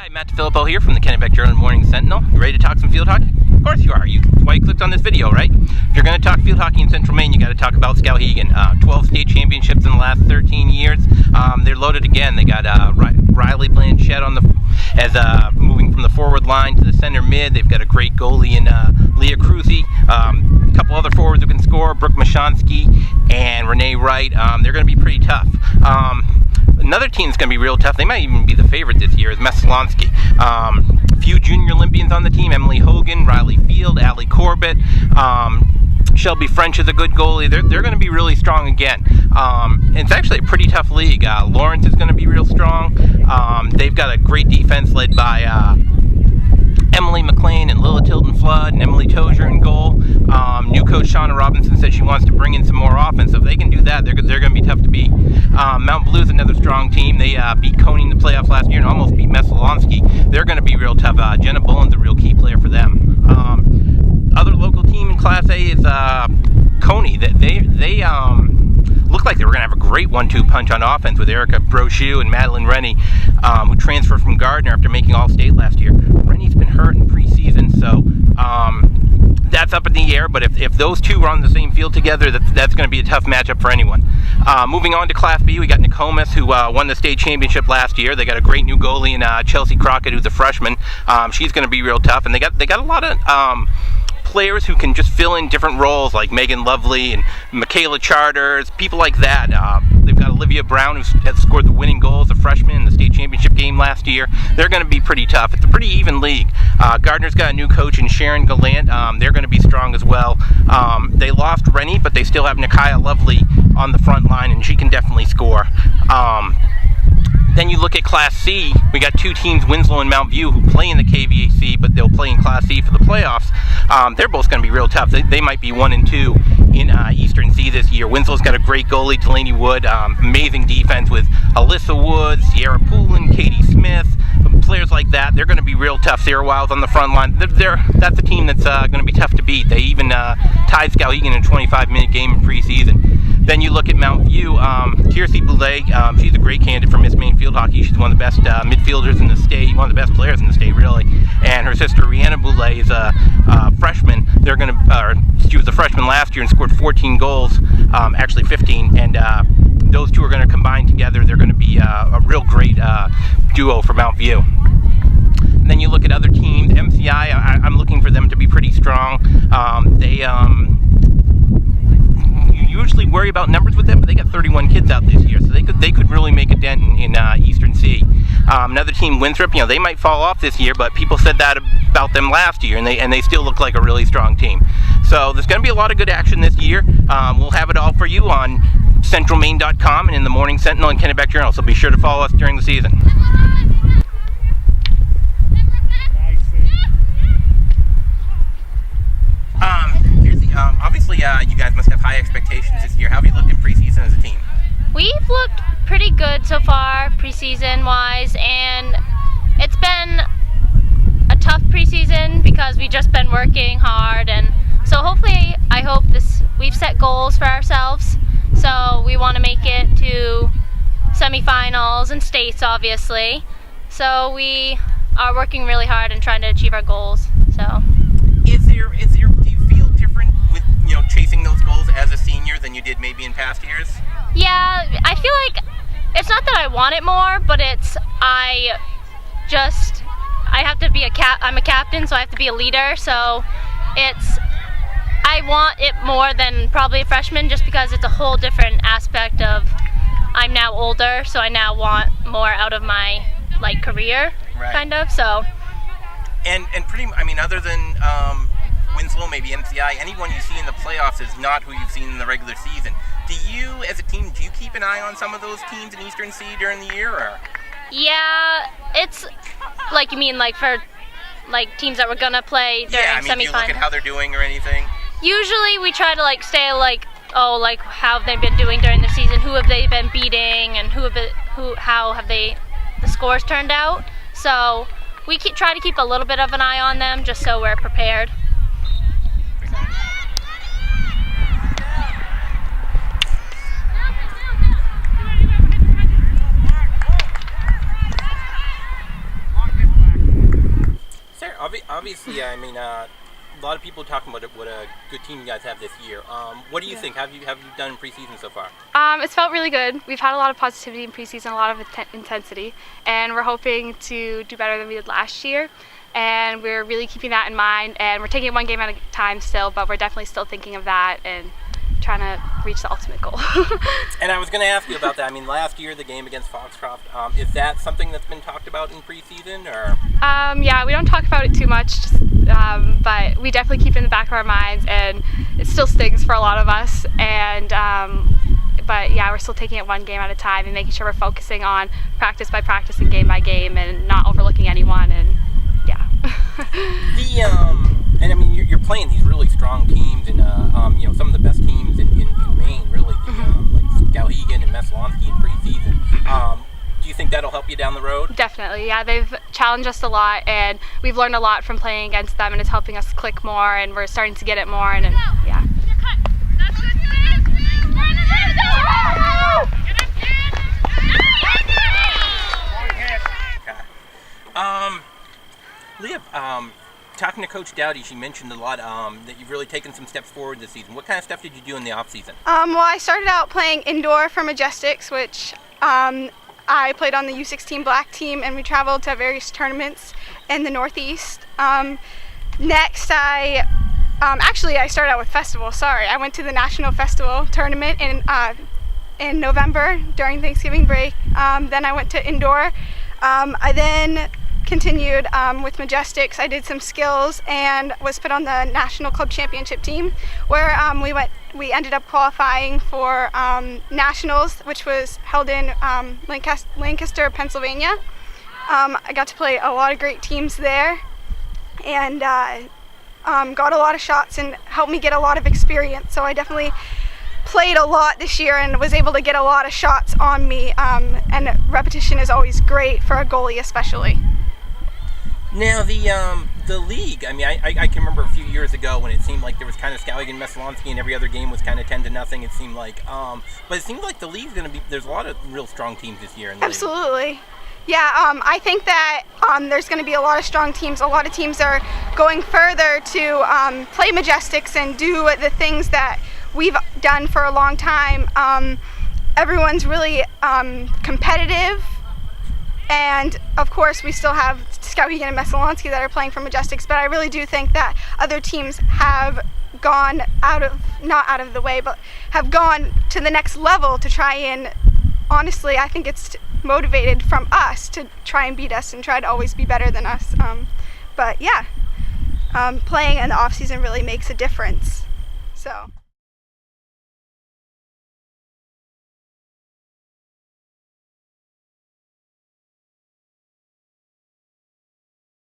Hi, Matt DeFilippo here from the Kennebec Journal Morning Sentinel. You ready to talk some field hockey? Of course you are. That's why you clicked on this video, right? If you're going to talk field hockey in Central Maine, you got to talk about Skowhegan. 12 state championships in the last 13 years. They're loaded again. They got Riley Blanchette moving from the forward line to the center mid. They've got a great goalie in Leah Cruzy. A couple other forwards who can score, Brooke Mashonsky and Renee Wright. They're going to be pretty tough. Another team that's going to be real tough, they might even be the favorite this year, is Messalonskee. A few junior Olympians on the team, Emily Hogan, Riley Field, Allie Corbett, Shelby French is a good goalie. They're going to be really strong again. It's actually a pretty tough league. Lawrence is going to be real strong. They've got a great defense led by Emily McLean and Lila Tilden Flood and Emily Tozier in goal. New coach Shauna Robinson said she wants to bring in some more offense. So if they can do that, they're going to be tough to beat. Mount Blue's another strong team. They beat Coney in the playoffs last year and almost beat Messalonskee. They're going to be real tough. Jenna Bullen's a real key player for them. Other local team in Class A is Coney. They looked like they were going to have a great 1-2 punch on offense with Erica Brochu and Madeline Rennie, who transferred from Gardner after making All-State last year. Rennie's been hurt in preseason, so that's up in the air, but if those two are on the same field together, that's going to be a tough matchup for anyone. Moving on to Class B, we got Nokomis, who won the state championship last year. They got a great new goalie in Chelsea Crockett, who's a freshman. She's going to be real tough, and they got a lot of players who can just fill in different roles, like Megan Lovely and Michaela Charters, people like that. They've got Olivia Brown, who has scored the winning goal as a freshman in the state championship game last year. They're going to be pretty tough. It's a pretty even league. Gardner's got a new coach in Sharon Gallant. They're going to be strong as well. They lost Rennie, but they still have Nikaya Lovely on the front line, and she can definitely score. Then you look at Class C, we got two teams, Winslow and Mount View, who play in the KVAC, but they'll play in Class C for the playoffs. They're both going to be real tough. They might be 1 and 2 in Eastern C this year. Winslow's got a great goalie, Delaney Wood, amazing defense with Alyssa Woods, Sierra Poulin, Katie Smith, players like that. They're going to be real tough. Sarah Wiles on the front line. That's a team that's going to be tough to beat. They even tied Skowhegan in a 25-minute game in preseason. Then you look at Mount View, Kiersey Boulay, she's a great candidate for Miss Maine Field Hockey. She's one of the best midfielders in the state, one of the best players in the state, really. And her sister, Rihanna Boulay, is a freshman. She was a freshman last year and scored 14 goals, actually 15, and those two are going to combine together. They're going to be a real great duo for Mount View. And then you look at other teams, MCI, I'm looking for them to be pretty strong. You usually worry about numbers with them, but they got 31 kids out this year, so they could really make a dent in Eastern C. Another team, Winthrop, they might fall off this year, but people said that about them last year, and they still look like a really strong team. So there's going to be a lot of good action this year. We'll have it all for you on centralmaine.com and in the Morning Sentinel and Kennebec Journal, so be sure to follow us during the season. Obviously, you guys must have high expectations this year. How have you looked in preseason as a team? We've looked pretty good so far, preseason-wise, and it's been a tough preseason because we've just been working hard, and so hopefully, I hope we've set goals for ourselves, so we want to make it to semifinals and states, obviously, so we are working really hard and trying to achieve our goals, so. Do you feel different with, chasing those goals as a senior than you did maybe in past years? Yeah, I feel like it's not that I want it more, but I have to be I'm a captain, so I have to be a leader, so I want it more than probably a freshman just because it's a whole different aspect of I'm now older, so I now want more out of my career, right. Kind of, so. And other than Winslow, maybe MCI, anyone you see in the playoffs is not who you've seen in the regular season. Do you, as a team, do you keep an eye on some of those teams in Eastern C during the year, or? Yeah, it's you mean for teams that we're gonna play during semifinals. Do you look at how they're doing or anything? Usually we try to stay how have they been doing during the season? Who have they been beating, and how have the scores turned out? So we try to keep a little bit of an eye on them just so we're prepared. obviously, I mean, a lot of people are talking about what a good team you guys have this year. What do you think? Have you done in preseason so far? It's felt really good. We've had a lot of positivity in preseason, a lot of intensity, and we're hoping to do better than we did last year. And we're really keeping that in mind, and we're taking it one game at a time still, but we're definitely still thinking of that and trying to reach the ultimate goal. And I was going to ask you about that. I mean, last year, the game against Foxcroft, is that something that's been talked about in preseason, or? Yeah, we don't talk about it too much, but we definitely keep it in the back of our minds, and it still stings for a lot of us. And but yeah, we're still taking it one game at a time and making sure we're focusing on practice by practice and game by game, and not overlooking anyone. And yeah. And I mean, you're playing these really strong teams, and you know, some of the best teams in Maine, really, like Skowhegan and Messalonskee in preseason. Do you think that'll help you down the road? Definitely, yeah. They've challenged us a lot, and we've learned a lot from playing against them, and it's helping us click more, and we're starting to get it more, and yeah. Leah, talking to Coach Dowdy, she mentioned a lot that you've really taken some steps forward this season. What kind of stuff did you do in the off season? Well, I started out playing indoor for Majestics, which I played on the U16 black team, and we traveled to various tournaments in the Northeast. Next, I started out with festival. Sorry, I went to the National Festival tournament in November during Thanksgiving break. Then I went to indoor. I then continued with Majestics. I did some skills and was put on the National Club Championship team, where we ended up qualifying for Nationals, which was held in Lancaster, Pennsylvania. I got to play a lot of great teams there, and got a lot of shots and helped me get a lot of experience. So I definitely played a lot this year and was able to get a lot of shots on me, and repetition is always great for a goalie especially. Now, the league, I mean, I can remember a few years ago when it seemed like there was kind of Skowhegan, Messalonskee, and every other game was kind of 10-0, it seemed like. But it seemed like the league's going to be, there's a lot of real strong teams this year in the Absolutely. league. Yeah, I think that there's going to be a lot of strong teams. A lot of teams are going further to play Majestics and do the things that we've done for a long time. Everyone's really competitive. And of course, we still have Skowhegan and Messalonskee that are playing for Majestics, but I really do think that other teams have gone not out of the way, but have gone to the next level to try and, honestly, I think it's motivated from us to try and beat us and try to always be better than us. But yeah, playing in the off season really makes a difference. So.